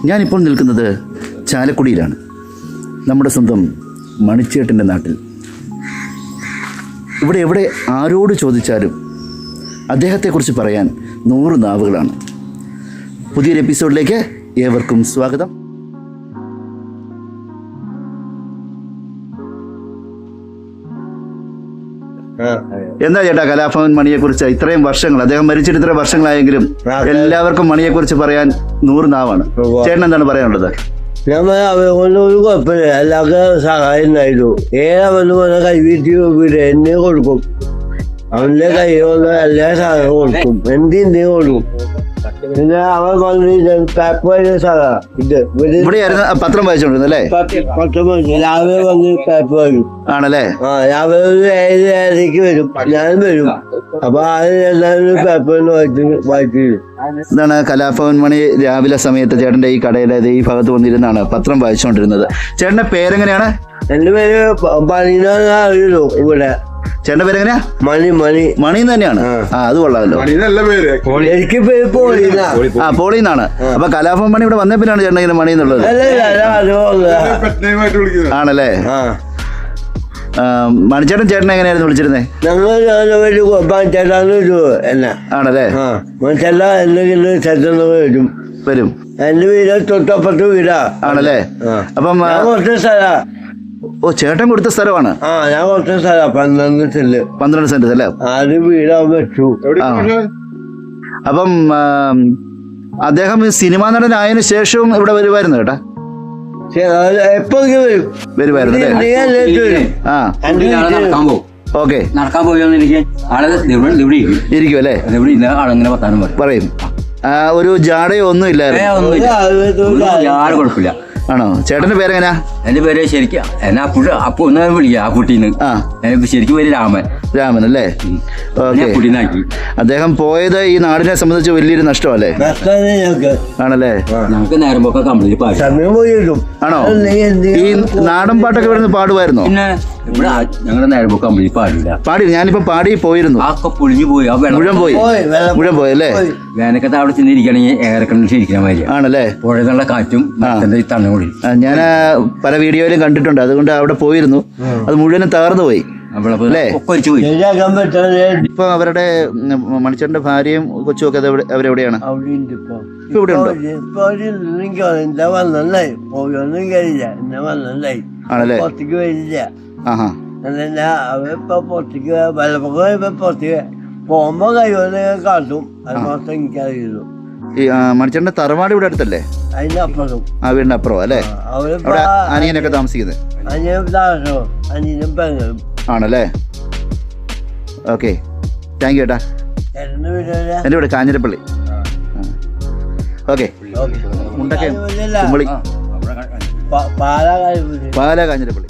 ഞാനിപ്പോൾ നിൽക്കുന്നത് ചാലക്കുടിയിലാണ്, നമ്മുടെ സ്വന്തം മണിച്ചേട്ടൻ്റെ നാട്ടിൽ. ഇവിടെ എവിടെ ആരോട് ചോദിച്ചാലും അദ്ദേഹത്തെക്കുറിച്ച് പറയാൻ 100 നാവുകളാണ്. പുതിയൊരു എപ്പിസോഡിലേക്ക് ഏവർക്കും സ്വാഗതം. എന്താ ചേട്ടാ കലാഭവൻ മണിയെക്കുറിച്ച് ഇത്രയും വർഷങ്ങൾ, അദ്ദേഹം മരിച്ചിട്ട് ഇത്ര വർഷങ്ങളായെങ്കിലും എല്ലാവർക്കും മണിയെക്കുറിച്ച് പറയാൻ 100 നാവാണ്. ചേട്ടൻ എന്താണ് പറയാനുള്ളത്? അവരെ കൊണ്ട് ഒരു കുഴപ്പമില്ല, എല്ലാവർക്കും സഹായം ഉണ്ടായിരുന്നു. അവന് പോലെ കൈവീട്ടി എന്നെ കൊടുക്കും, അവന്റെ കൈ കൊണ്ട് എല്ലാ സാധനവും കൊടുക്കും, എന്തെങ്കിലും കൊടുക്കും. പിന്നെ അവൻ വന്ന് പേപ്പർ സാധനം ഇവിടെയായിരുന്നു പത്രം വായിച്ചോണ്ടിരുന്നല്ലേ? പത്രം രാവിലെ വന്ന് പേപ്പർ വരും. ആണല്ലേ? രാവിലെ ഒരു 7:30 വരും, ഞാനും വരും. അപ്പൊ എല്ലാവരും പേപ്പറിന് വായിച്ചു. ഇതാണ് കലാഭവൻ മണി രാവിലെ സമയത്ത് ചേട്ടന്റെ ഈ കടയിലെ ഈ ഭാഗത്ത് വന്നിരുന്നാണ് പത്രം വായിച്ചുകൊണ്ടിരുന്നത്. ചേട്ടന്റെ പേരെങ്ങനെയാണ്? എന്റെ പേര് പണിനാന്ന് അറിയുള്ളൂ. ഇവിടെ ചേട്ടന്റെ പേരെങ്ങനെയാ? മണി തന്നെയാണ്. അത് കൊള്ളാമല്ലോ. എനിക്ക് പേര് പോളീന. പോളീന്നാണ്. അപ്പൊ കലാഭവൻ മണി ഇവിടെ വന്നേ പിന്നാണ് ചേട്ടൻ ഇങ്ങനെ മണി എന്നുള്ളത്? ആണല്ലേ? മണിച്ചേട്ടൻ ചേട്ടൻ എങ്ങനെയായിരുന്നു വിളിച്ചിരുന്നേ? ആണല്ലേ? മണിച്ചേട്ട എന്തെങ്കിലും സ്ഥലത്ത് വരും. എന്റെ വീട് തൊട്ടപ്പുറത്ത് വീടാ. ആണല്ലേ? അപ്പം കുറച്ച് സ്ഥലാ. ഓ, ചേട്ടൻ കൊടുത്ത സ്ഥലമാണ്? ഞാൻ കുറച്ച് സ്ഥലം 12 സെന്റ് അല്ലേ? അത് വീടാൻ വെച്ചു. അപ്പം അദ്ദേഹം സിനിമാ നടനായതിനു ശേഷവും ഇവിടെ വരുമായിരുന്നു കേട്ടാ? എപ്പോഴും വരുമായിരുന്നു. ഓക്കെ, നടക്കാൻ പോയിരിക്കും അല്ലേ? പറയും. ഒരു ജാടയോ ഒന്നും ഇല്ലായിരുന്നു. കുഴപ്പമില്ല. ആണോ? ചേട്ടന്റെ പേരെങ്ങനെയാ? എന്റെ പേര് ശരിക്കും എന്നെ അപ്പൊ ഒന്ന് വിളിക്കാം ആ കുട്ടീന്ന്. ശരിക്കും പേര് രാമൻ അല്ലേ? കുട്ടീനാക്കി. അദ്ദേഹം പോയത് ഈ നാടിനെ സംബന്ധിച്ച് വലിയൊരു നഷ്ടമല്ലേ? ആണല്ലേ? ഞങ്ങൾക്ക് നേരം പോക്ക കംപ്ലീറ്റ്. ആണോ? ഈ നാടൻ പാട്ടൊക്കെ ഇവിടുന്ന് പാടുമായിരുന്നോ? പിന്നെ ഇവിടെ ഞങ്ങളുടെ നേരം പോക്ക കംപ്ലീറ്റ് പാടില്ല. ഞാനിപ്പോ പാടി പോയിരുന്നു. ഒക്കെ പൊളിഞ്ഞു പോയി. മുഴുവൻ പോയി അല്ലേ? വേനക്കത്തെ അവിടെ ചെന്നിരിക്കണെങ്കിൽ എയർ കണ്ടീഷൻ ഇരിക്കുന്ന മാതിരി ആണല്ലേ? പുഴയുള്ള കാറ്റും തണ്ണുകൂടി. ഞാൻ പല വീഡിയോയിലും കണ്ടിട്ടുണ്ട്. അതുകൊണ്ട് അവിടെ പോയിരുന്നു. അത് മുഴുവനും തകർന്നു പോയി അല്ലേ? ഇപ്പൊ അവരുടെ മണിച്ചേട്ടന്റെ ഭാര്യയും കൊച്ചും ഒക്കെ അവരെവിടെയാണ്? ഇപ്പൊ ഇവിടെ ഉണ്ടോ? ആണല്ലേ? പോകുമ്പോ കാട്ടും. അത് മാത്രം എനിക്കറിയുള്ളൂ. ഈ മണിച്ചേട്ടന്റെ തറവാട് ഇവിടെ അടുത്തല്ലേ? അതിന്റെ അപ്പുറം. ആ, വീടിന്റെ അപ്പുറം അല്ലേ? അവിടെ അനിയനൊക്കെ താമസിക്കുന്നത്? ആണല്ലേ? ഓക്കെ, താങ്ക് യു ഏട്ടാ. എൻ്റെ വീട് കാഞ്ഞിരപ്പള്ളി. ഓക്കെ, മുണ്ടക്കയം കുമ്പളി, പാലാ കാഞ്ഞിരപ്പള്ളി.